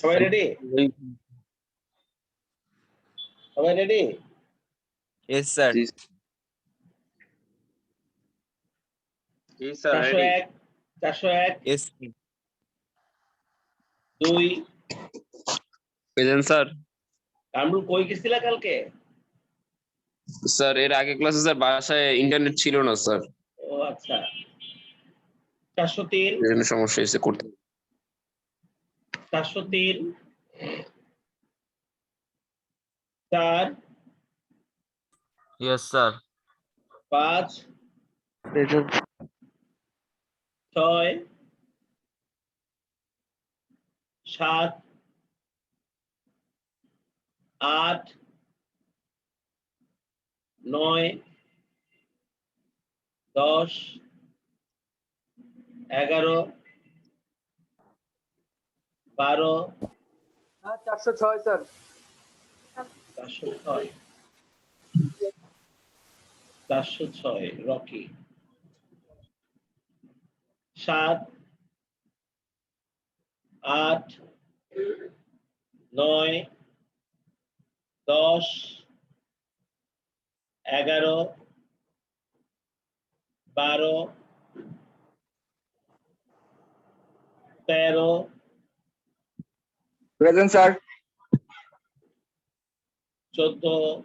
সবাই রেডি? সবাই ready? Yes, sir. Yes, sir. Ready. 401 Yes. 2 Present, sir. Kamrul কই গেছিলা কালকে? স্যার এর আগে ক্লাসে স্যার বাসায় ইন্টারনেট ছিল না স্যার, ও আচ্ছা। 403 এই জন্য সমস্যা হয়েছে করতে। 403 4 Yes, sir. 5 Present. 6 7 8 9 10 11 12 406 sir. 406 406 Rocky 7 8 9 10 11 12 13 Present, sir. 14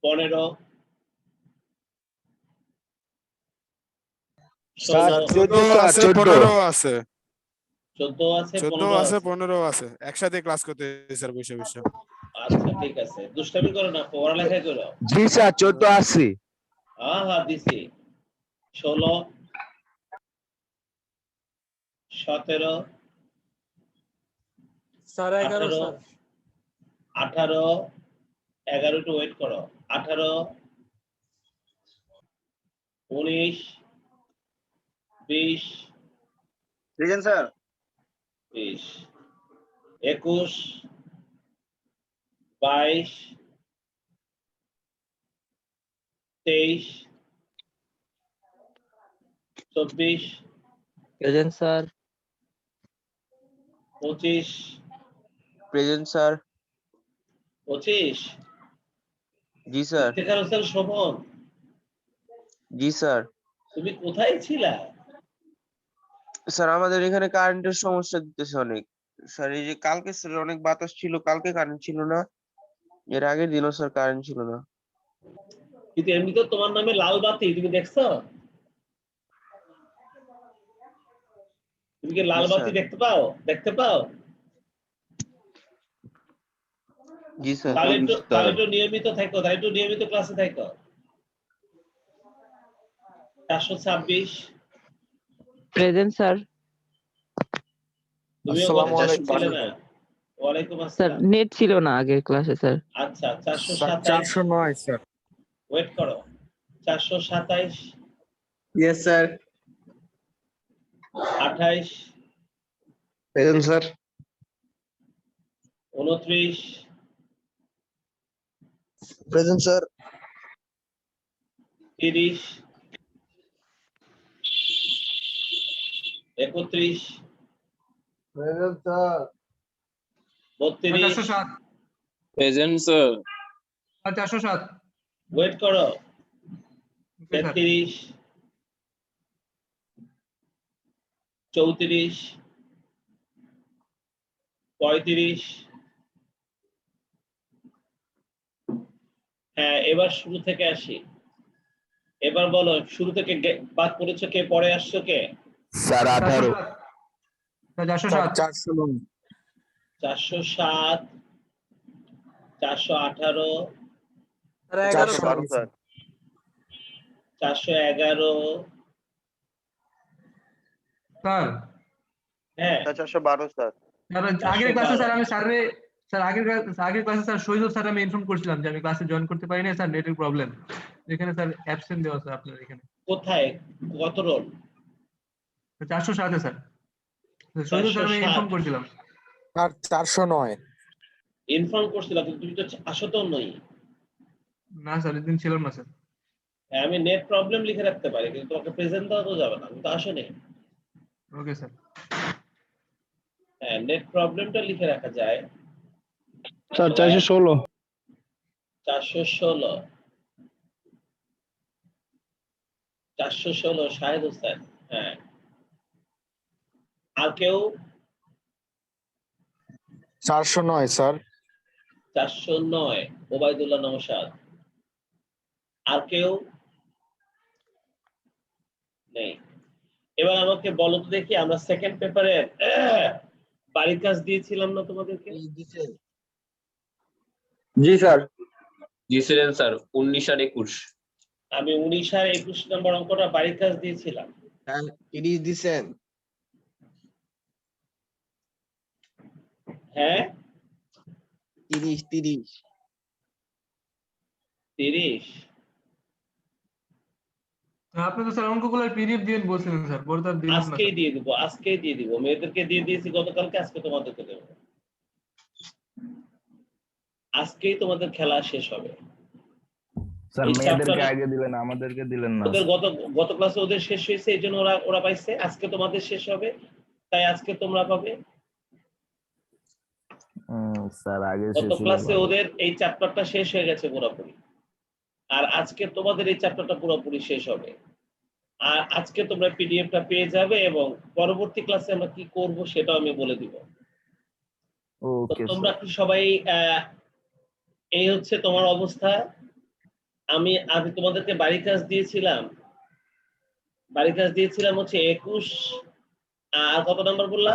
15 sir 16 14 আছে, 14 15 আছে, 14 আছে 14 15 আছে, আছে। 15 আছে, একসাথে ক্লাস করতে স্যার বসে বসে। আচ্ছা ঠিক আছে, দুষ্টামি করো না, পড়ালেখা করো। জি স্যার 14 আছে। হ্যাঁ দিছি। 16 17 স্যার 11 স্যার। 18 11 একটু ওয়েট করো। 18 19 20 present sir. 20 21 22 23 24 Present, sir. 25 Present, sir. 25 জি স্যার। ইফতেখার হোসেন শোভন, জি স্যার। তুমি কোথায় ছিলা? স্যার আমাদের এখানে কারেন্টের সমস্যা দিতেছে অনেক। স্যার এই যে কালকে স্যার অনেক বাতাস ছিল, কালকে কারেন্ট ছিল না, এর আগের দিনও স্যার কারেন্ট ছিল না। কিন্তু এমনি তো তোমার নামে লাল বাতি, তুমি দেখছো? তুমি কি লাল জি, বাতি স্যার। দেখতে পাও? জি স্যার। তাহলে একটু নিয়মিত থাকো, তাহলে একটু নিয়মিত ক্লাসে থাকো। 426 প্রেজেন্ট স্যার। তুমিও আসসালামু আলাইকুম ছিলে না? ওয়ালাইকুম স্যার আসসালাম। নেট ছিল না আগের ক্লাসে স্যার। আচ্ছা স্যার 427 409 স্যার। ওয়েট করো। 427 yes sir. 28 present sir. 29 present sir. 30 31 present sir. 32 present sir. 407। Wait করো। 33 34 35 হ্যাঁ এবার শুরু থেকে আসি। এবার বলো শুরু থেকে বাদ পড়েছো কে, পরে আসছো কে? স্যার 18। 409 407 418 412 স্যার। 411 স্যার হ্যাঁ 412 স্যার। আগের ক্লাসে স্যার আমি 412 স্যার আগের ক্লাসে স্যার শহীদুল স্যার আমি ইনফর্ম করছিলাম যে আমি ক্লাসে জয়েন করতে পারি না স্যার, নেটের প্রবলেম। এখানে স্যার অ্যাবসেন্ট দেওয়া স্যার আপনার এখানে। কোথায় কত রোল? 407 স্যার। শহীদুল স্যার আমি ইনফর্ম করছিলাম। স্যার 409 ইনফর্ম করছিলাম কিন্তু তুমি তো আসো তো নই। না স্যার এদিন ছিলাম না স্যার। হ্যাঁ, আমি নেট প্রবলেম লিখে রাখতে পারি, কিন্তু তোমাকে প্রেজেন্ট দেওয়া তো যাবে না, আমি তো আসেনি। Okay sir. হ্যাঁ, নেট প্রবলেমটা লিখে রাখা যায়। স্যার 416। 416 416 শাহেদ হোসেন। হ্যাঁ, আর কেউ? 409 স্যার। 409 ওবায়দুল্লাহ নওশাদ। আর কেউ নেই। এবার আমাকে বলো তো দেখি, আমরা সেকেন্ড পেপারের বাড়ির কাজ দিয়েছিলাম না তোমাদেরকে? জি স্যার। দিয়েছিলেন স্যার 19 আর 21। আমি 19 আর 21 নম্বর অঙ্কটা বাড়ির কাজ দিয়েছিলাম। স্যার 30 দিছেন। হ্যাঁ 30 30। 30। আপনি তো স্যার অঙ্কগুলোর পিডিএফ দিবেন বলছিলেন স্যার, পরে তো আর দিলেন না আজকেই স্যার। দিয়ে দিব, আজকেই দিয়ে দিব। মেয়েদেরকে দিয়ে দিয়েছি গতকালকে, আজকে তোমাদেরকে দেবো। আজকেই তোমাদের খেলা শেষ হবে। স্যার এই মেয়েদেরকে chapter-এ- আগে দিলেন, আমাদেরকে দিলেন না। ওদের গত ক্লাসে ওদের শেষ হয়েছে, এই জন্য ওরা পাইছে। আজকে তোমাদের শেষ হবে, তাই আজকে তোমরা পাবে। স্যার আগে গত শেষ হলে ক্লাসে ভালো। ওদের এই চ্যাপ্টারটা শেষ হয়ে গেছে পুরোপুরি, আর আজকে তোমাদের এই চ্যাপ্টারটা পুরোপুরি শেষ হবে। আর আজকে তোমরা পিডিএফটা পেয়ে যাবে, এবং পরবর্তী ক্লাসে আমরা কি করব সেটাও আমি বলে দিব। তো ওকে তোমরা স্যার। কি সবাই এই হচ্ছে তোমার অবস্থা। আমি তোমাদেরকে বাড়ির কাজ দিয়েছিলাম হচ্ছে 21 আর কত নাম্বার বললা?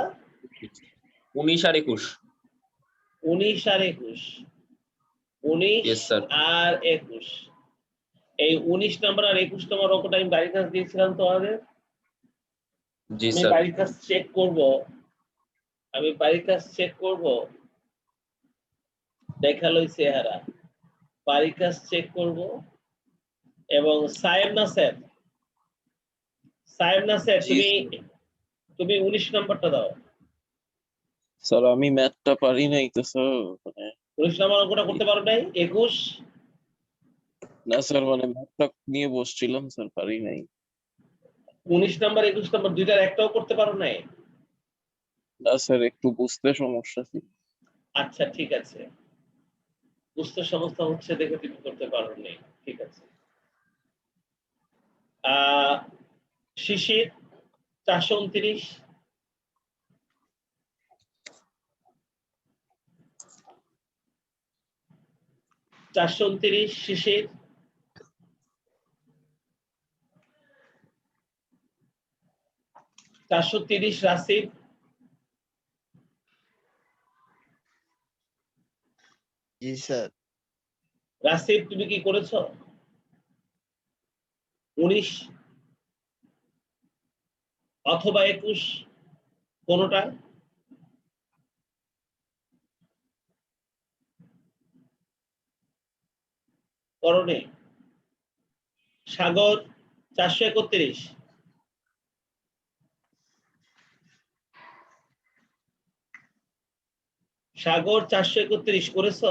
19 আর 21। 19 আর 21। 19 Yes, sir. আর 21। এই 19 নাম্বার আর 21 নম্বর অঙ্কটা আমি বাড়ির কাজ দিয়েছিলাম তোমাদের। জি আমি স্যার। বাড়ির কাজ চেক করব। দেখালো চেহারা, বাড়ির কাজ চেক করব। এবং সায়েম নাসের, জি তুমি 19 নাম্বারটা দাও। স্যার আমি ম্যাথটা পারি নাই তো স্যার, 19 নাম্বার অঙ্কটা করতে পারো নাই? 21 না স্যার ম্যাথটা নিয়ে বসছিলাম স্যার, পারি নাই। 19 নাম্বার 21 নাম্বার দুইটার একটাও করতে পারো নাই? না স্যার একটু বুঝতে সমস্যা ছিল। আচ্ছা ঠিক আছে, বুঝতে সমস্যা হচ্ছে দেখে তুমি করতে পারো নাই, ঠিক আছে। শিশির 429। 429 শিশির। 430 রাসিব। জি স্যার। রাসিব তুমি কি করেছো? 19 অথবা 21 কোনটা? করণে। সাগর 431। সাগর 431 করেছো?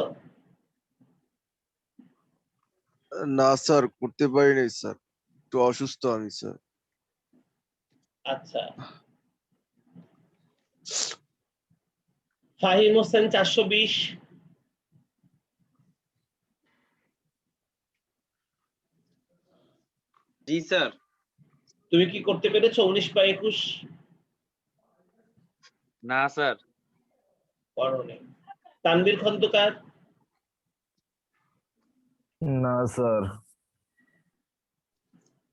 না স্যার করতে পারি নাই স্যার, একটু অসুস্থ আমি স্যার। আচ্ছা। ফাহিম হোসেন 420। জি স্যার। তুমি কি করতে পেরেছো 19 বা 21? না স্যার। করণে। তানভীর খন্দকার না স্যার।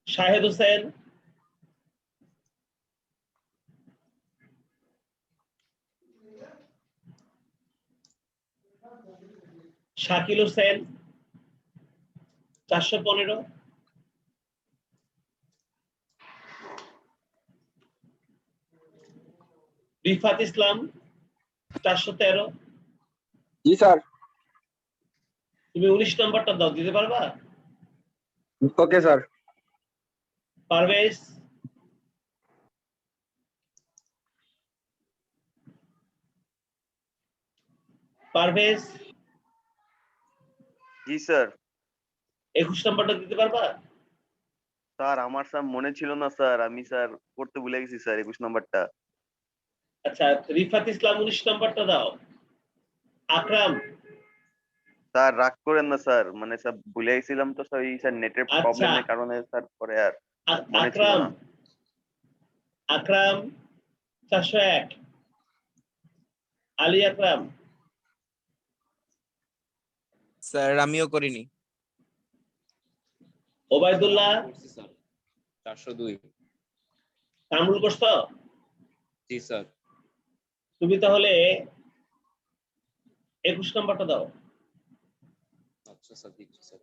শাহেদ হোসেন, শাকিল হোসেন 415। রিফাত ইসলাম 413। জি স্যার। তুমি 19 নাম্বারটা দাও, দিতে পারবা? Okay sir. পারভেজ, জি স্যার। 21 নাম্বারটা দিতে পারবা? স্যার আমার স্যার মনে ছিল না স্যার, আমি স্যার করতে ভুলে গেছি স্যার 21 নাম্বারটা। আচ্ছা, রিফাত ইসলাম 19 নাম্বারটা দাও। আকরাম, স্যার রাগ করেন না স্যার, মানে স্যার ভুলে গেছিলাম তো স্যার, এই স্যার নেটের আচ্ছা। প্রবলেমের কারণে স্যার পরে আর মনে ছিল আকরাম, না। আকরাম 401, আলী আকরাম, স্যার আমিও করিনি। ওবায়দুল্লাহ, করছি স্যার 402। কামরুল করছ? জি স্যার। তুমি তাহলে 21 নাম্বারটা দাও। আচ্ছা স্যার দিচ্ছি স্যার।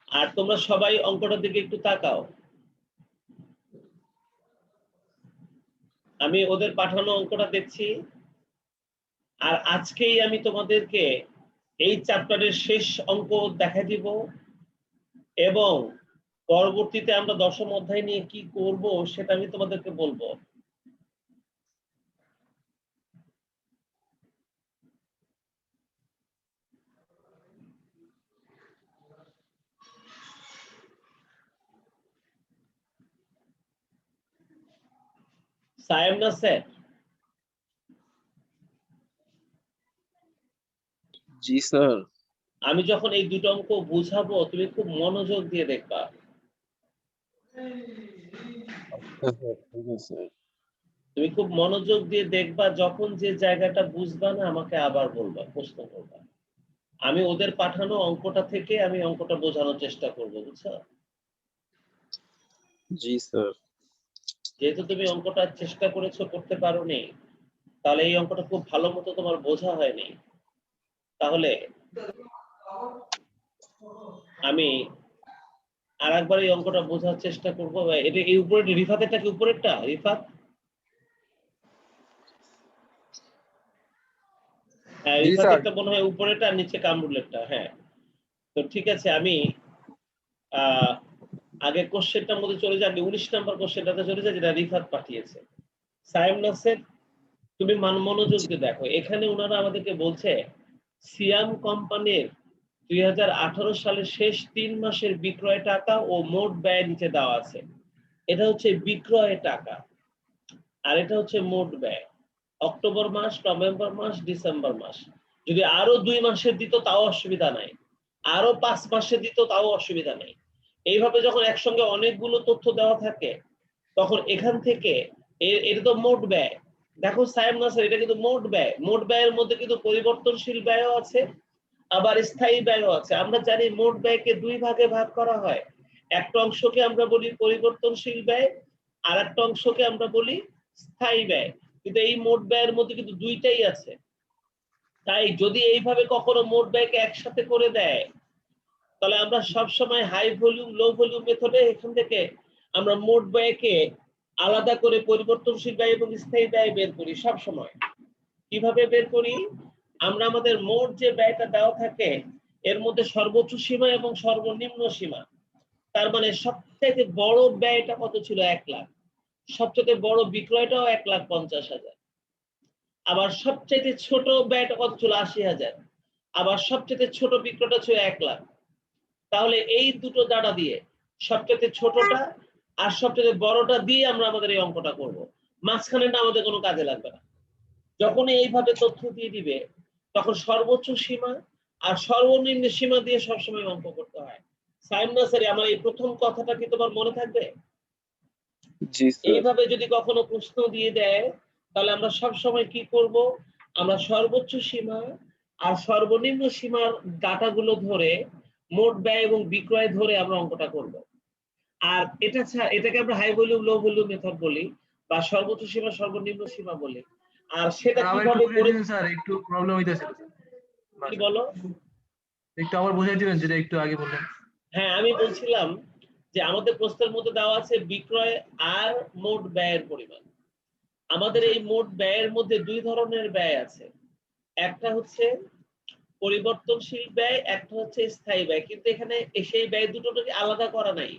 আর তোমরা সবাই অঙ্কটার দিকে একটু তাকাও। আমি ওদের পাঠানো অঙ্কটা দেখছি, আর আজকেই আমি তোমাদেরকে এই চ্যাপ্টারের শেষ অঙ্ক দেখা দিব, এবং পরবর্তীতে আমরা 10ম অধ্যায় নিয়ে কি করব সেটা আমি তোমাদেরকে বলবো। সায়েম নাসের, জি স্যার। আমি যখন এই দুটো অঙ্ক বুঝাবো তুমি খুব মনোযোগ দিয়ে দেখবা। ঠিক আছে। তুমি খুব মনোযোগ দিয়ে দেখবা, যখন যে জায়গাটা বুঝবা না আমাকে আবার বলবা, প্রশ্ন করবা। আমি ওদের পাঠানো অঙ্কটা থেকে আমি অঙ্কটা বোঝানোর চেষ্টা করবো, বুঝছো? জি স্যার। যেহেতু তুমি অঙ্কটা চেষ্টা করেছো, করতে পারোনি, তাহলে এই অঙ্কটা খুব ভালো মতো তোমার বোঝা হয়নি। তাহলে আমি আর একবার এই অঙ্কটা বোঝার চেষ্টা করবো। এটা এই উপরে রিফাতেরটা কি উপরেরটা? রিফাত, হ্যাঁ জি স্যার। রিফাতেরটা মনে হয় উপরেরটা আর নিচে কামরুলেরটা। হ্যাঁ, তো ঠিক আছে, আমি আগে কোশ্চেনটার মধ্যে চলে যাই। 19 নাম্বার কোশ্চেনটাতে চলে যায়, যেটা রিফাত পাঠিয়েছে। সায়েম নাসের, তুমি মনোযোগ দিয়ে দেখো, এখানে ওনারা আমাদেরকে বলছে সিয়াম কোম্পানির 2018 সালের শেষ 3 মাসের বিক্রয় টাকা ও মোট ব্যয় নিচে দেওয়া আছে। এটা হচ্ছে বিক্রয় টাকা, আর এটা হচ্ছে মোট ব্যয়। অক্টোবর মাস, নভেম্বর মাস, ডিসেম্বর মাস। যদি আরো 2 মাসের দিত তাও অসুবিধা নাই, আরো 5 মাসের দিত তাও অসুবিধা নেই। এইভাবে যখন একসঙ্গে অনেকগুলো তথ্য দেওয়া থাকে, তখন এখান থেকে এটা তো মোট ব্যয়। দেখো সায়েম নাসের, এটা কিন্তু মোট ব্যয়। মোট ব্যয়ের মধ্যে কিন্তু পরিবর্তনশীল ব্যয়ও আছে, আবার স্থায়ী ব্যয়ও আছে। আমরা জানি মোট ব্যয়কে 2 ভাগে ভাগ করা হয়। একটা অংশকে আমরা বলি পরিবর্তনশীল ব্যয়, আর একটা অংশকে আমরা বলি স্থায়ী ব্যয়। কিন্তু এই মোট ব্যয়ের মধ্যে কিন্তু দুইটাই আছে। তাই যদি এইভাবে কখনো মোট ব্যয়কে একসাথে করে দেয়, তাহলে আমরা সব সময় হাই ভলিউম লো ভলিউম মেথডে এখান থেকে আমরা মোট ব্যয়কে আলাদা করে পরিবর্তনশীল ব্যয় এবং স্থায়ী ব্যয় বের করি সব সময়। কিভাবে বের করি? আমরা আমাদের মোট যে ব্যয়টা দেওয়া থাকে এর মধ্যে সর্বোচ্চ সীমা এবং সর্বনিম্ন সীমা, তার মানে সবচেয়ে বড় ব্যয়টা কত ছিল? 1 লাখ। সবচেয়ে বড় বিক্রয়টাও 1,50,000। আবার সবচেয়ে ছোট ব্যয়টা কত ছিল? 80,000। আবার সবচেয়ে ছোট বিক্রয়টা ছিল 1 লাখ। তাহলে এই দুটো ডাটা দিয়ে সবচেয়ে ছোটটা আর সবচেয়ে বড়টা দিয়ে আমরা আমাদের এই অঙ্কটা করব। মাঝখানেটা আমাদের কোনো কাজে লাগবে না। যখন এইভাবে তথ্য দিয়ে দিবে, তখন সর্বোচ্চ সীমা আর সর্বনিম্ন সীমা দিয়ে সবসময় অঙ্ক করতে হয়। সাইম নাসারি, আমার এই প্রথম কথাটা কি তোমার মনে থাকবে? জি স্যার। এইভাবে যদি কখনো প্রশ্ন দিয়ে দেয়, তাহলে আমরা সব সময় কি করব? আমরা সর্বোচ্চ সীমা আর সর্বনিম্ন সীমার ডাটাগুলো ধরে মোট ব্যয় এবং বিক্রয় ধরে আমরা অঙ্কটা করব। আর এটাকে আমরা high volume low volume method বলি, বা সর্বোচ্চ সীমা সর্বনিম্ন সীমা বলি। আর সেটা স্যার আবার একটু কিভাবে বুঝাই করে? দিবেন স্যার, একটু প্রবলেম হইতেছে। কি বলো? একটু আবার বুঝাই দিবেন যেটা একটু আগে বললেন। হ্যাঁ, আমি বলছিলাম যে আমাদের প্রশ্নের মধ্যে দেওয়া আছে বিক্রয় আর মোট ব্যয়ের পরিমাণ। আমাদের এই মোট ব্যয়ের মধ্যে 2 ধরনের ব্যয় আছে। একটা হচ্ছে পরিবর্তনশীল ব্যয়, একটা হচ্ছে স্থায়ী ব্যয়। কিন্তু এখানে সেই ব্যয় দুটোকে আলাদা করা নাই,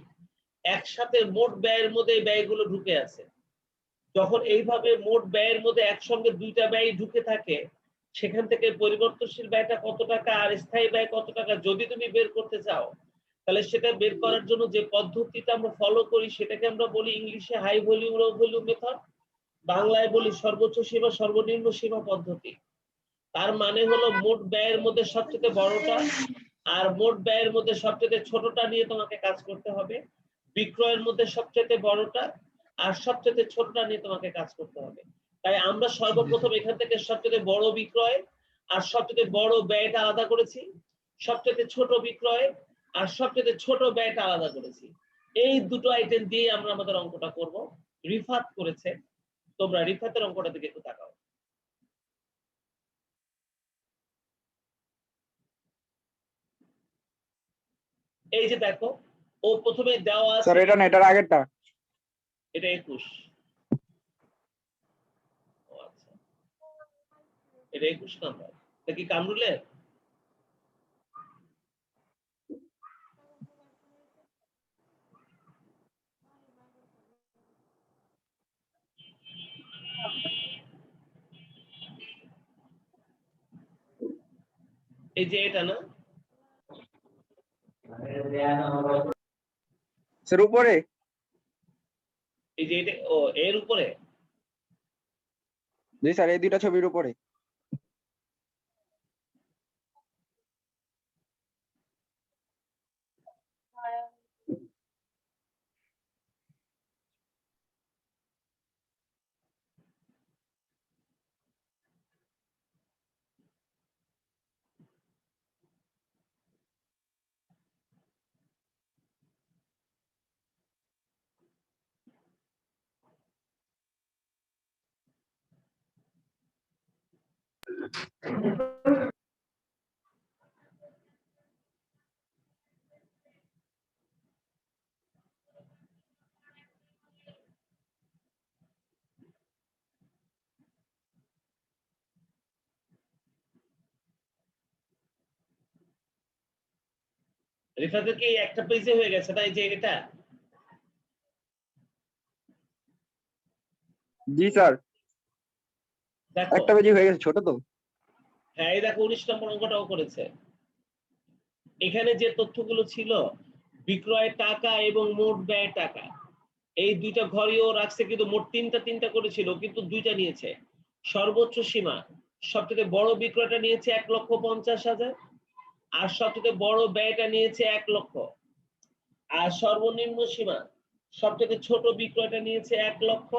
একসাথে মোট ব্যয়ের মধ্যে এই ব্যয়গুলো ঢুকে আছে। যখন এইভাবে মোট ব্যয়ের মধ্যে একসঙ্গে 2টা ব্যয় ঢুকে থাকে, সেখান থেকে পরিবর্তনশীল ব্যয়টা কত টাকা আর স্থায়ী ব্যয় কত টাকা যদি তুমি বের করতে চাও, তাহলে সেটা বের করার জন্য যে পদ্ধতিটা আমরা ফলো করি সেটাকে আমরা বলি ইংলিশে high volume low volume method, বাংলায় বলি সর্বোচ্চ সীমা সর্বনিম্ন সীমা পদ্ধতি। তার মানে হলো মোট ব্যয়ের মধ্যে সবচেয়ে বড়টা আর মোট ব্যয়ের মধ্যে সবচেয়ে ছোটটা নিয়ে তোমাকে কাজ করতে হবে, বিক্রয়ের মধ্যে সবচেয়ে বড়টা আর সবচেয়ে ছোটটা নিয়ে তোমাকে কাজ করতে হবে। তাই আমরা সর্বপ্রথম এখান থেকে সবচেয়ে বড় বিক্রয় আর সবচেয়ে বড় ব্যয়টা আলাদা করেছি, সবচেয়ে ছোট বিক্রয় আর সবচেয়ে ছোট ব্যয়টা আলাদা করেছি। এই দুটো আইটেম দিয়ে আমরা আমাদের অঙ্কটা করব। রিফাত করেছে, তোমরা রিফাতের অঙ্কটা দিকে একটু তাকাও। এই যে দেখো, ও প্রথমে দেওয়া আছে, স্যার এটা না, এটার আগেরটা। এটা 21। ও আচ্ছা, এটা 21 নাম্বার। এটা কি কামরুলের? এই যে এটা না, স্যার উপরে। এই যে এটা, ও এর উপরে। জি স্যার, এই দুইটা ছবির উপরে। রিফাতের কি একটা পেজে হয়ে গেছে তাই যে এটা? জি স্যার, দেখো, একটা পেজই হয়ে গেছে, ছোট তো। হ্যাঁ এই দেখো 19 নম্বর অঙ্কটাও করেছে। এখানে যে তথ্যগুলো ছিল বিক্রয় টাকা এবং মোট ব্যয় টাকা, এই দুইটা ঘরেও রাখছে, কিন্তু মোট তিনটা করেছিল কিন্তু দুইটা নিয়েছে। সর্বোচ্চ সীমা সবচেয়ে বড় বিক্রয়টা নিয়েছে 1,50,000 আর সবচেয়ে বড় ব্যয়টা নিয়েছে 1 লক্ষ। আর সর্বনিম্ন সীমা সবচেয়ে ছোট বিক্রয়টা নিয়েছে 1 লক্ষ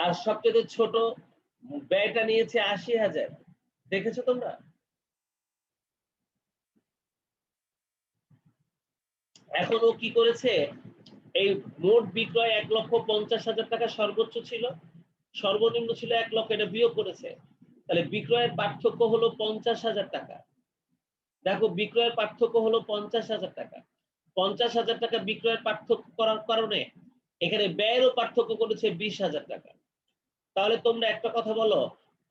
আর সবচেয়ে ছোট ব্যয়টা নিয়েছে 80,000। দেখেছো তোমরা? এখন ও কি করেছে, এই মোট বিক্রয় 1,50,000 টাকা সর্বোচ্চ ছিল, সর্বনিম্ন ছিল 1 লক্ষ, এটা বিয়োগ করেছে। তাহলে বিক্রয়ের পার্থক্য হলো 50,000 টাকা। দেখো বিক্রয়ের পার্থক্য হলো 50,000 টাকা। 50,000 টাকা বিক্রয়ের পার্থক্য করার কারণে এখানে ব্যয়েরও পার্থক্য করেছে 20,000 টাকা। তাহলে তোমরা একটা কথা বলো,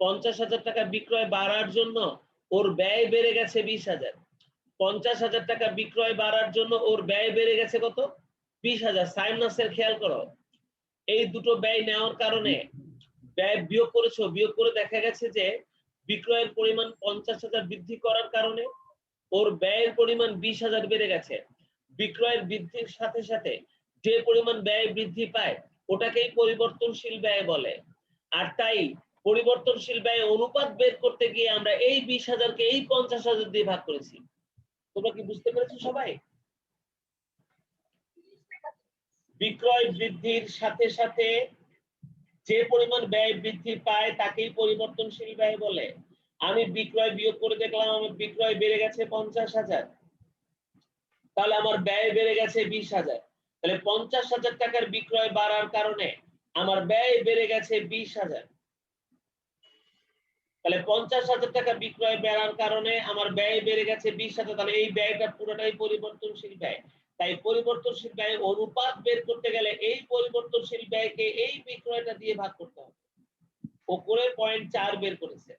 50,000 টাকা বিক্রয় বাড়ার জন্য ওর ব্যয় বেড়ে গেছে 20,000। 50,000 টাকা বিক্রয় বাড়ার জন্য ওর ব্যয় বেড়ে গেছে কত? 20,000। সাইমনাসের খেয়াল করো, এই দুটো ব্যয় নেওয়ার কারণে ব্যয় বিয়োগ করেছো, বিয়োগ করে দেখা গেছে যে বিক্রয়ের পরিমাণ 50,000 বৃদ্ধি করার কারণে ওর ব্যয়ের পরিমাণ 20,000 বেড়ে গেছে। বিক্রয়ের বৃদ্ধির সাথে সাথে যে পরিমাণ ব্যয় বৃদ্ধি পায় ওটাকেই পরিবর্তনশীল ব্যয় বলে। আর তাই পরিবর্তনশীল ব্যয় অনুপাত বের করতে গিয়ে আমরা এই 20,000 কে এই 50,000 দিয়ে ভাগ করেছি। তোমরা কি বুঝতে পেরেছো সবাই? বিক্রয় বৃদ্ধির সাথে সাথে যে পরিমাণ ব্যয় বৃদ্ধি পায় তাকেই পরিবর্তনশীল ব্যয় বলে। আমি বিক্রয় বিয়োগ করে দেখলাম আমার বিক্রয় বেড়ে গেছে 50,000, তাহলে আমার ব্যয় বেড়ে গেছে 20,000। তাহলে 50,000 টাকার বিক্রয় বাড়ার কারণে আমার ব্যয় বেড়ে গেছে 20,000। তাহলে 50,000 টাকা বিক্রয় বাড়ার কারণে আমার ব্যয় বেড়ে গেছে 20,000। তাহলে এই ব্যয়টা পুরোটাই পরিবর্তনশীল ব্যয়। তাই পরিবর্তনশীল ব্যয় অনুপাত বের করতে গেলে এই পরিবর্তনশীল ব্যয়কে এই বিক্রয়টা দিয়ে ভাগ করতে হবে। ও করে 0.4 বের করেছে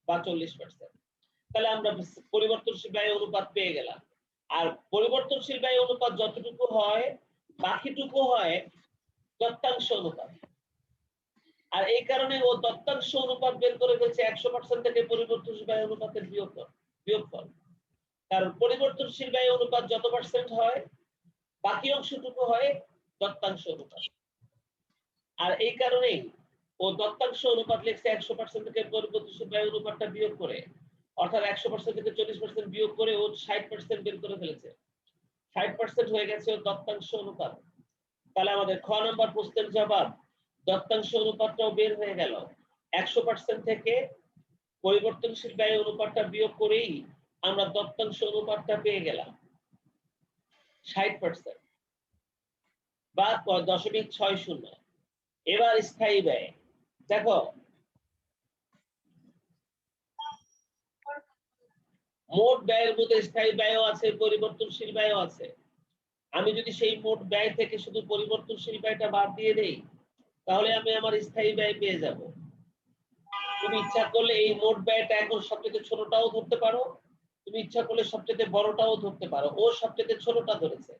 বা 40%। তাহলে আমরা পরিবর্তনশীল ব্যয় অনুপাত পেয়ে গেলাম। আর পরিবর্তনশীল ব্যয় অনুপাত যতটুকু হয় বাকিটুকু হয় দত্তাংশ অনুপাত। আর এই কারণে ও দত্তাংশ অনুপাত বের করে ফেলছে 100% থেকে পরিবর্তনশীল ব্যয় অনুপাতের বিয়োগফল। কারণ পরিবর্তনশীল ব্যয় অনুপাত যত পার্সেন্ট হয় বাকি অংশটুকু হয় দত্তাংশ অনুপাত। আর এই কারণেই ও দত্তাংশ অনুপাত লিখছে 100% থেকে পরিবর্তনশীল ব্যয় অনুপাতটা বিয়োগ করে, অর্থাৎ 100% থেকে 40% বিয়োগ করে ও 60% বের করে ফেলেছে। 60% হয়ে গেছে ওর দত্তাংশ অনুপাত। তাহলে আমাদের খ নাম্বার প্রশ্নের জবাব দত্তাংশ অনুপাতটাও বের হয়ে গেল। 100% থেকে পরিবর্তনশীল ব্যয় অনুপাতটা বিয়োগ করেই আমরা দত্তাংশ অনুপাতটা পেয়ে গেলাম 60% বা 0.60। এবার স্থায়ী ব্যয় দেখো, মোট ব্যয়ের মধ্যে স্থায়ী ব্যয়ও আছে, পরিবর্তনশীল ব্যয়ও আছে। আমি যদি সেই মোট ব্যয় থেকে শুধু পরিবর্তনশীল ব্যয়টা বাদ দিয়ে দেই তাহলে আমি আমার স্থায়ী ব্যয় পেয়ে যাব। তুমি ইচ্ছা করলে এই মোট ব্যয়টা এখন সবচেয়ে ছোটটাও ধরতে পারো, তুমি ইচ্ছা করলে সবচেয়ে বড়টাও ধরতে পারো। ও সবচেয়ে ছোটটা ধরেছে,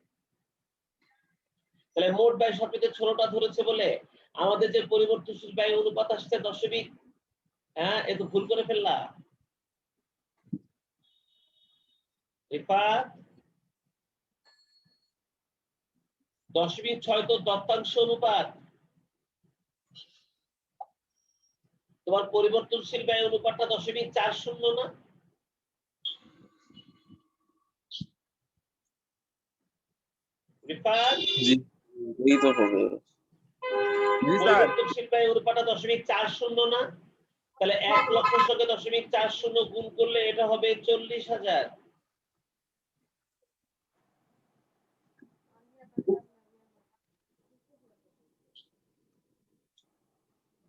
তাহলে মোট ব্যয় সবচেয়ে ছোটটা ধরেছে বলে আমাদের যে পরিবর্তনশীল ব্যয় অনুপাত আসছে 0., হ্যাঁ এ তো ভুল করে ফেললা। 0.6 তো দত্তাংশ অনুপাত, তোমার পরিবর্তনশীল ব্যয় অনুপাতটা 0.40 না? জি এই তো হবে। পরিবর্তনশীল ব্যয় অনুপাতটা 0.40 না? তাহলে 1 লক্ষের সঙ্গে 0.40 গুণ করলে এটা হবে 40,000।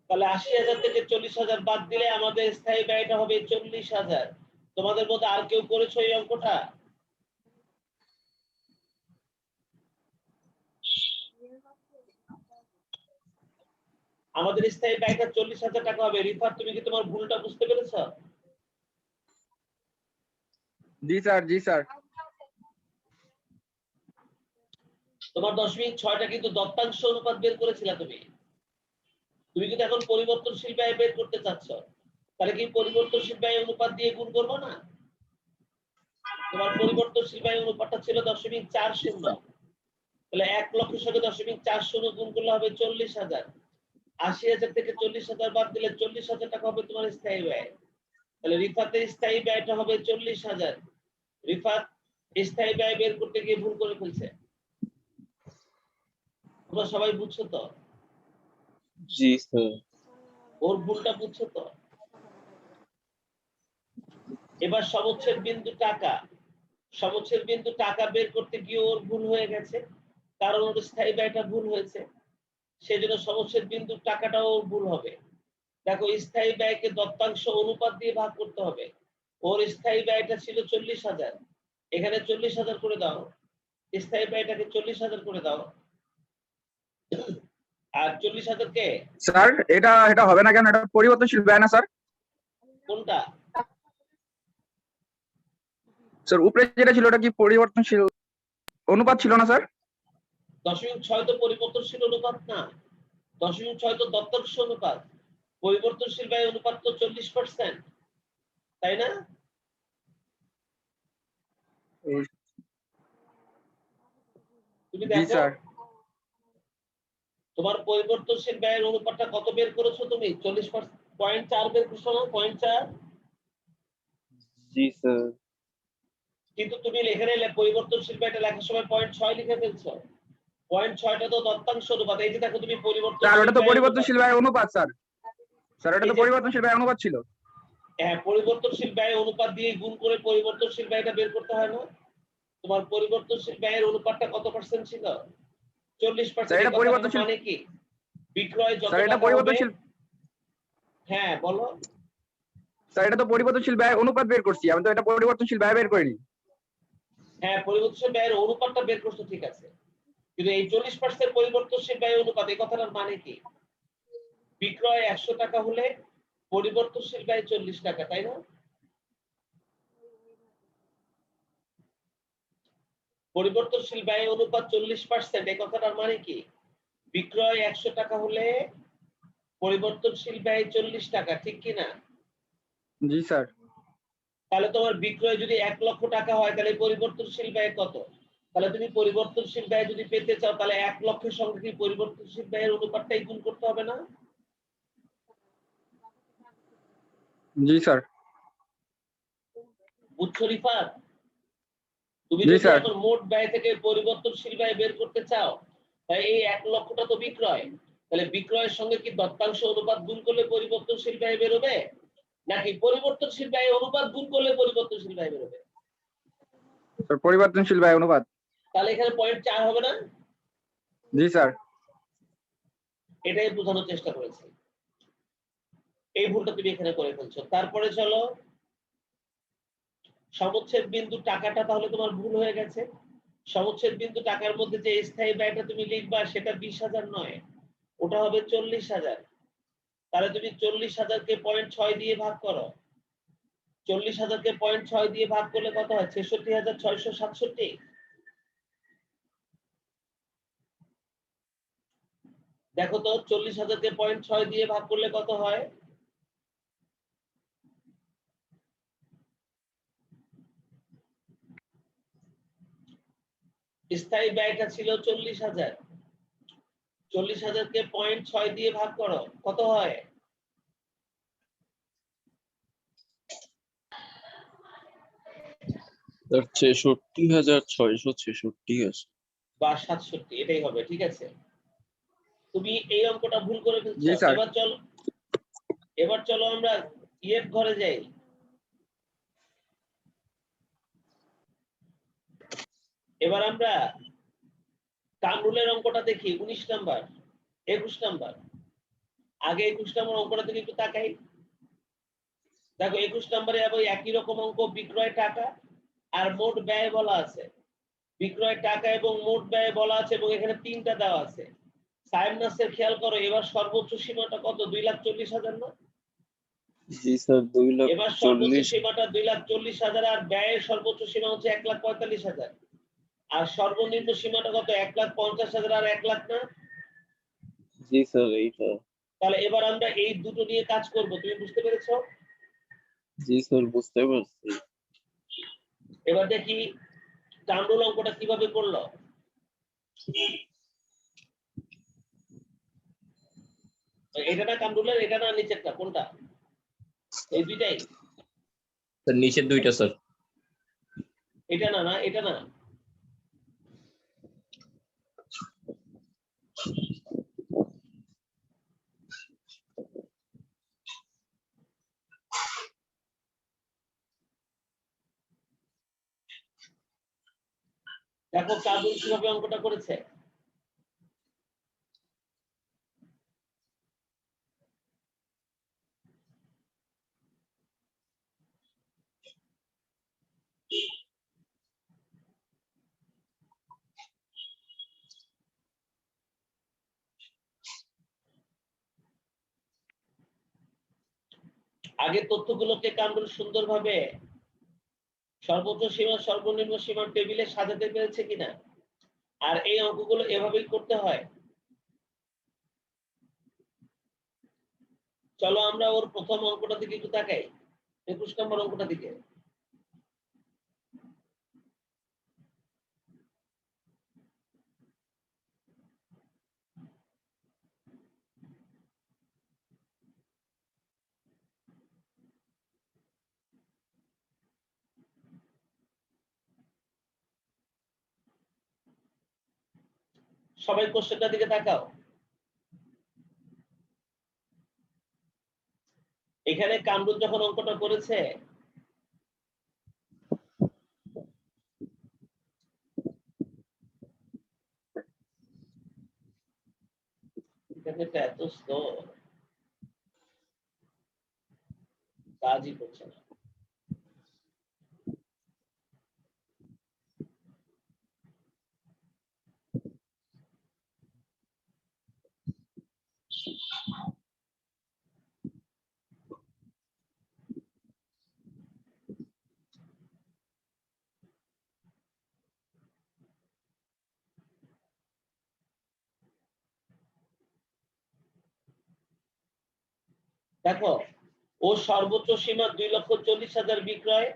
তাহলে 80,000 থেকে 40,000 বাদ দিলে আমাদের স্থায়ী ব্যয়টা হবে 40,000। তোমাদের মধ্যে আর কেউ করেছো এই অঙ্কটা? আমাদের স্থায়ী ব্যয়টা 40,000 টাকা হবে। রিফাত, তুমি কি তোমার ভুলটা বুঝতে পেরেছো? জি স্যার, জি স্যার। তোমার 0.6টা কিন্তু দত্তাংশ অনুপাত বের করেছিলা তুমি কিন্তু এখন পরিবর্তনশীল ব্যয় বের করতে চাচ্ছ, তাহলে কি পরিবর্তনশীল ব্যয় অনুপাত দিয়ে গুণ করবো না? তোমার পরিবর্তনশীল ব্যয় অনুপাতটা ছিল 0.40, তাহলে 1 লক্ষের সঙ্গে 0.40 গুণ করলে হবে 40,000। 80,000 থেকে 40,000 বাদ দিলে 40,000 টাকা হবে তোমার স্থায়ী ব্যয়। তাহলে রিফাতের স্থায়ী ব্যয়টা হবে 40,000। রিফাত স্থায়ী ব্যয় বের করতে গিয়ে ভুল করে ফেলছে। তোমরা সবাই বুঝছো তো? জি স্যার। ওর ভুলটা বুঝছো তো? এবার সমচ্ছেদ বিন্দু টাকা, সমচ্ছেদ বিন্দু টাকা বের করতে গিয়ে ওর ভুল হয়ে গেছে, কারণ ওর স্থায়ী ব্যয়টা ভুল হয়েছে, সেজন্য সমচ্ছেদ বিন্দু টাকাটাও ওর ভুল হবে। দেখো স্থায়ী ব্যয়কে দত্তাংশ অনুপাত দিয়ে ভাগ করতে হবে। ওর স্থায়ী ব্যয়টা ছিল 40,000, এখানে 40,000 করে দাও, স্থায়ী ব্যয়টাকে 40,000 করে দাও। আর 40,000 কে স্যার এটা হবে না কেন? এটা পরিবর্তনশীল ব্যয় না স্যার? কোনটা? স্যার উপরে যেটা ছিল ওটা কি পরিবর্তনশীল অনুপাত ছিল না স্যার? 0.6 তো পরিবর্তনশীল অনুপাত না, 0.6 তো দত্তাংশ অনুপাত। পরিবর্তনশীল ব্যয় অনুপাত তো 40%, তাই না? তুমি জি দেখো স্যার। তোমার পরিবর্তনশীল ব্যয়ের অনুপাতটা কত বের করেছো তুমি? 40.4 বের করছো না? 0.4। জি স্যার। কিন্তু তুমি এখানে পরিবর্তনশীল ব্যয়টা লেখার সময় 0.6 লিখে ফেলছো। 0.6টা তো দত্তাংশ অনুপাত। এই যে দেখো তুমি স্যার পরিবর্তনশীল ওটা তো ব্যয় অনুপাত, পরিবর্তনশীল ব্যয় অনুপাত স্যার। স্যার ওটা এই তো যে পরিবর্তনশীল ব্যয় অনুপাত ছিল। হ্যাঁ, পরিবর্তনশীল ব্যয় অনুপাত দিয়ে গুণ করে পরিবর্তনশীল ব্যয়টা বের করতে হয় না? তোমার পরিবর্তনশীল ব্যয়ের অনুপাতটা কত পার্সেন্ট ছিল? 40%। স্যার এই এটা কথাটার পরিবর্তনশীল, মানে কি? বিক্রয় যত স্যার এটা টাকা হবে, পরিবর্তনশীল, হ্যাঁ বলো। স্যার এটা তো পরিবর্তনশীল ব্যয় অনুপাত বের করছি, আমি তো এটা পরিবর্তনশীল ব্যয় বের করিনি। হ্যাঁ, পরিবর্তনশীল ব্যয়ের অনুপাতটা বের করছো ঠিক আছে, কিন্তু এই 40% পরিবর্তনশীল ব্যয় অনুপাত এই কথাটার মানে কি? বিক্রয় 100 টাকা হলে পরিবর্তনশীল ব্যয় 40 টাকা, তাই না? পরিবর্তনশীল ব্যয় অনুপাত 40%, এই কথাটার মানে কি? বিক্রয় 100 টাকা হলে পরিবর্তনশীল ব্যয় 40 টাকা, ঠিক কি না? জি স্যার। তাহলে তোমার বিক্রয় যদি 1 লক্ষ টাকা হয় তাহলে পরিবর্তনশীল ব্যয় কত? তাহলে তুমি পরিবর্তনশীল ব্যয় যদি পেতে চাও তাহলে 1 লক্ষের সঙ্গে কি পরিবর্তনশীল ব্যয়ের অনুপাতটাই গুণ করতে হবে না? জি স্যার। বুঝছো রিফাত? তুমি জি যদি স্যার। এখন মোট ব্যয় থেকে পরিবর্তনশীল ব্যয় বের করতে চাও তাই এই 1 লক্ষটা তো বিক্রয়, তাহলে বিক্রয়ের সঙ্গে কি দত্তাংশ অনুপাত গুণ করলে পরিবর্তনশীল ব্যয় বেরোবে, নাকি পরিবর্তনশীল ব্যয় অনুপাত গুণ করলে পরিবর্তনশীল ব্যয় বেরোবে? স্যার পরিবর্তনশীল ব্যয় অনুপাত। তাহলে এখানে পয়েন্ট 4 হবে না? জি স্যার। এটাই বোঝানোর চেষ্টা করেছি। এই ভুলটা তুমি এখানে করে ফেলছো। তারপরে চলো সমচ্ছেদ বিন্দু টাকাটা তাহলে তোমার ভুল হয়ে গেছে। সমচ্ছেদ বিন্দু টাকার মধ্যে যে স্থায়ী ব্যয়টা তুমি লিখবা সেটা 20,000 নয়, ওটা হবে 40,000। তাহলে তুমি 40,000 কে 0.6 দিয়ে ভাগ করো। 40,000 কে 0.6 দিয়ে ভাগ করলে কত হয়? 66,667। দেখো তো 40,000 কে 0.6 দিয়ে ভাগ করলে কত হয়? স্থায়ী ব্যয়টা ছিল 40,000। 40,000 কে 0.6 দিয়ে ভাগ করো, কত হয়? স্যার 66,666 আছে। বা 67, এটাই হবে, ঠিক আছে। তুমি এই অঙ্কটা ভুল করে ফেলছো। জি স্যার। এবার চলো আমরা ইয়ের ঘরে যাই। এবার আমরা কামরুলের অঙ্কটা দেখি 19 নাম্বার 21 নাম্বার। আগে 21 নাম্বার অঙ্কটা থেকে একটু তাকাই। দেখো 21 নম্বরে আবার একই রকম অঙ্ক, বিক্রয় টাকা আর মোট ব্যয় বলা আছে। বিক্রয় টাকা এবং মোট ব্যয় বলা আছে এবং এখানে তিনটা দেওয়া আছে। সাইমনাসের খেয়াল করো, এবার সর্বোচ্চ সীমাটা কত? 2,40,000 না? জি স্যার এবার সর্বোচ্চ 2,40,000। সীমাটা 2,40,000 আর ব্যয়ের সর্বোচ্চ সীমা হচ্ছে 1,45,000। আর সর্বনিম্ন সীমাটা কত? 1,50,000 আর 1 লাখ না? জি স্যার এইটা। তাহলে এবার আমরা এই দুটো নিয়ে কাজ করব, তুমি বুঝতে পেরেছো? জি স্যার বুঝতে পারছি। এবার দেখি কামরুল অঙ্কটা কিভাবে করলো। এটা না কামরুলের, এটা না নিচেরটা, কোনটা? এই দুইটাই। স্যার নিচের দুইটা স্যার। এটা না, না এটা না। দেখো কামরুল কিভাবে অঙ্কটা করেছে। আগে তথ্যগুলোকে কামরুল সুন্দরভাবে সর্বোচ্চ সীমা সর্বনিম্ন সীমার টেবিলে সাজাতে পেরেছে কিনা। আর এই অঙ্কগুলো এভাবেই করতে হয়। চলো আমরা ওর প্রথম অঙ্কটা দিকে একটু তাকাই, 21 নম্বর অঙ্কটা দিকে। সবাই কোশ্চেনটার দিকে তাকাও। এখানে কামরুল যখন অঙ্কটা করেছে এটা এত স্লো, কাজই করছে না। দেখো ও সর্বোচ্চ সীমা 2,40,000 বিক্রয়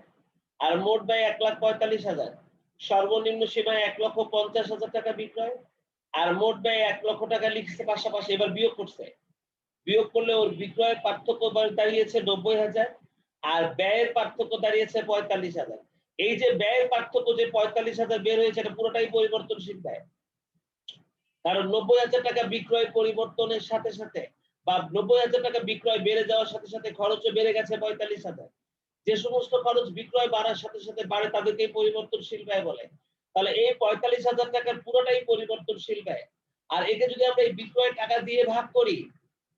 আর মোট ব্যয় 1,45,000, সর্বনিম্ন সীমা 1,50,000 টাকা বিক্রয় আর মোট ব্যয় 1 লক্ষ টাকা লিখছে পাশাপাশি। এবার বিয়োগ করছে, বিয়োগ করলে ওর বিক্রয়ের পার্থক্য দাঁড়িয়েছে 90,000 আর ব্যয়ের পার্থক্য দাঁড়িয়েছে 45,000। এই যে ব্যয়ের পার্থক্য যে 45,000 বের হয়েছে এটা পুরোটাই পরিবর্তনশীল ব্যয়, কারণ 90,000 টাকা বিক্রয় পরিবর্তনের সাথে সাথে বা 90,000 টাকা বিক্রয় বেড়ে যাওয়ার সাথে সাথে খরচও বেড়ে গেছে 45,000। যে সমস্ত খরচ বিক্রয় বাড়ার সাথে সাথে বাড়ে তাদেরকে পরিবর্তনশীল ব্যয় বলে। তাহলে এই 45,000 টাকার পুরোটাই পরিবর্তনশীল ব্যয়। আর একে যদি আমরা এই বিক্রয় টাকা দিয়ে ভাগ করি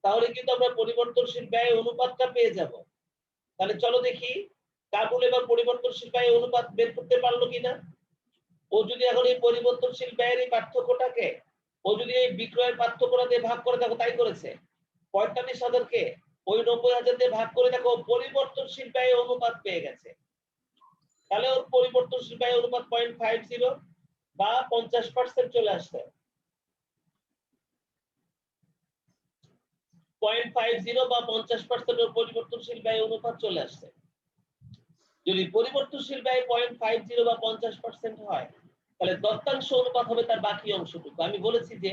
তাহলে কিন্তু আমরা পরিবর্তনশীল ব্যয় অনুপাতটা পেয়ে যাব। তাহলে চলো দেখি কাবুল এবার পরিবর্তনশীল ব্যয় অনুপাত বের করতে পারলো কিনা। ও যদি এখন এই পরিবর্তনশীল ব্যয়ের এই পার্থক্যটাকে ও যদি এই বিক্রয়ের পার্থক্যটা দিয়ে ভাগ করে দেখো, তাই করেছে। 45,000 কে ওই 90,000 দিয়ে ভাগ করে দেখো পরিবর্তনশীল ব্যয় অনুপাত পেয়ে গেছে। তাহলে ওর পরিবর্তনশীল ব্যয় অনুপাত 0.50 বা 50% চলে আসছে। 0.50 বা 50% ওর পরিবর্তনশীল ব্যয় অনুপাত চলে আসছে। যদি পরিবর্তনশীল ব্যয় 0.50 বা 50% হয় তাহলে দত্তাংশ অনুপাত হবে তার বাকি অংশটুকু। আমি বলেছি যে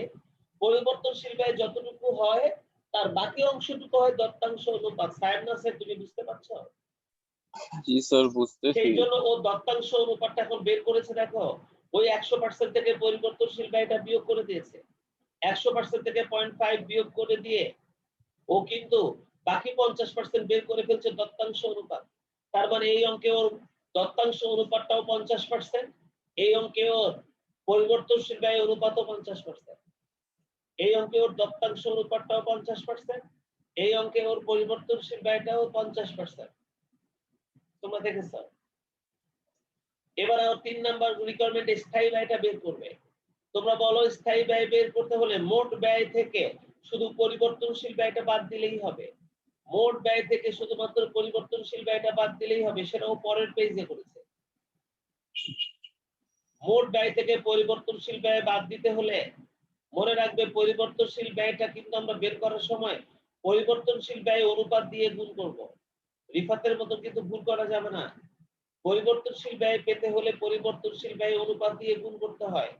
পরিবর্তনশীল ব্যয় যতটুকু হয় তার বাকি অংশটুকু হয় দত্তাংশ অনুপাত। সাহেব না স্যার, তুমি বুঝতে পারছো? জি স্যার, বুঝতেছি। সেই জন্য ও দত্তাংশ অনুপাতটা এখন বের করেছে। দেখো ওই 100% থেকে পরিবর্তনশীল ব্যয়টা বিয়োগ করে দিয়েছে। 100% থেকে 0.5 বিয়োগ করে দিয়ে ও কিন্তু বাকি 50% বের করে ফেলছে দত্তাংশ অনুপাত। তার মানে এই অঙ্কে ওর দত্তাংশ অনুপাতটাও 50%, এই অঙ্কে ওর পরিবর্তনশীল ব্যয় অনুপাতও 50%, এই অঙ্কে ওর দত্তাংশ অনুপাতটাও 50%, এই অঙ্কে ওর পরিবর্তনশীল ব্যয়টাও 50%। তোমরা দেখেছো? এবার আর 3 নাম্বার রিকোয়ারমেন্ট স্থায়ী ব্যয়টা বের করবে। তোমরা বলো স্থায়ী ব্যয় বের করতে হলে মোট ব্যয় থেকে শুধু পরিবর্তনশীল ব্যয়টা বাদ দিলেই হবে। মোট ব্যয় থেকে শুধুমাত্র পরিবর্তনশীল ব্যয়টা বাদ দিলেই হবে, সেটাও পরের পেজে করেছে। মোট ব্যয় থেকে পরিবর্তনশীল ব্যয় বাদ দিতে হলে মনে রাখবে পরিবর্তনশীল ব্যয়টা কিন্তু আমরা বের করার সময় পরিবর্তনশীল ব্যয় অনুপাত দিয়ে গুণ করব। রিফাতের মতো কিন্তু ভুল করা যাবে না। পরিবর্তনশীল ব্যয় পেতে হলে পরিবর্তনশীল ব্যয় অনুপাত দিয়ে গুণ করতে হয়।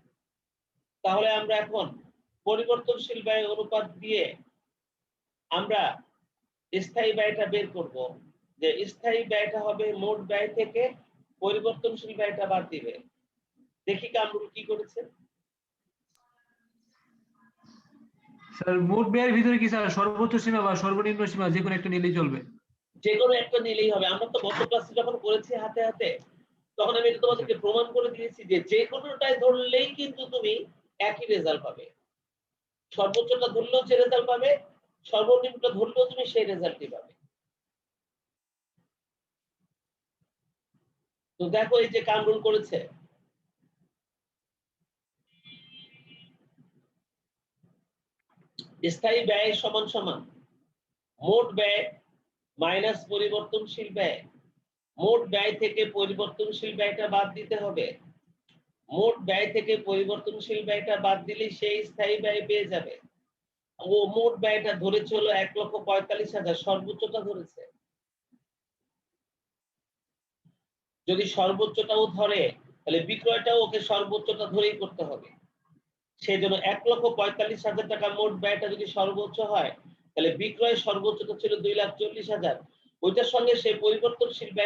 তাহলে আমরা এখন পরিবর্তনশীল ব্যয় অনুপাত দিয়ে আমরা স্থায়ী ব্যয়টা বের করব। যে স্থায়ী ব্যয়টা হবে মোট ব্যয় থেকে পরিবর্তনশীল ব্যয়টা বাদ দিবে। দেখি কামরুল কি করেছে। স্যার মোট ব্যয়ের ভিতরে কি স্যার সর্বোচ্চ সীমা বা সর্বনিম্ন সীমা যে কোনো একটা নিলেই চলবে? যে কোনো একটা নিলেই হবে। আমরা তো গত ক্লাসে যখন করেছি হাতে হাতে তখন আমি তোমাদেরকে প্রমাণ করে দিয়েছি যে যে কোনোটাই ধরলেই কিন্তু তুমি একই রেজাল্ট পাবে। সর্বোচ্চটা ধরলেও যে রেজাল্ট পাবে, সর্বনিম্নটা ধরলেও তুমি সেই রেজাল্টই পাবে। তো দেখো এই যে কামরুল করেছে, স্থায়ী ব্যয় সমান সমান মোট ব্যয় মাইনাস পরিবর্তনশীল ব্যয়। মোট ব্যয় থেকে পরিবর্তনশীল ব্যয়টা বাদ দিতে হবে। মোট ব্যয় থেকে পরিবর্তনশীল ব্যয়টা বাদ দিলে সেই স্থায়ী ব্যয় পেয়ে যাবে। ও মোট ব্যয়টা ধরেছে হলো 1,45,000, সর্বোচ্চটা ধরেছে। যদি সর্বোচ্চটাও ধরে তাহলে বিক্রয়টাও ওকে সর্বোচ্চটা ধরেই করতে হবে। সেই জন্য 1,45,000 টাকা মোট ব্যয়টা যদি সর্বোচ্চ হয় তাহলে বিক্রয় সর্বোচ্চটা ছিল 2,40,000, ওইটার সঙ্গে সেই পরিবর্তনশীল ব্যয়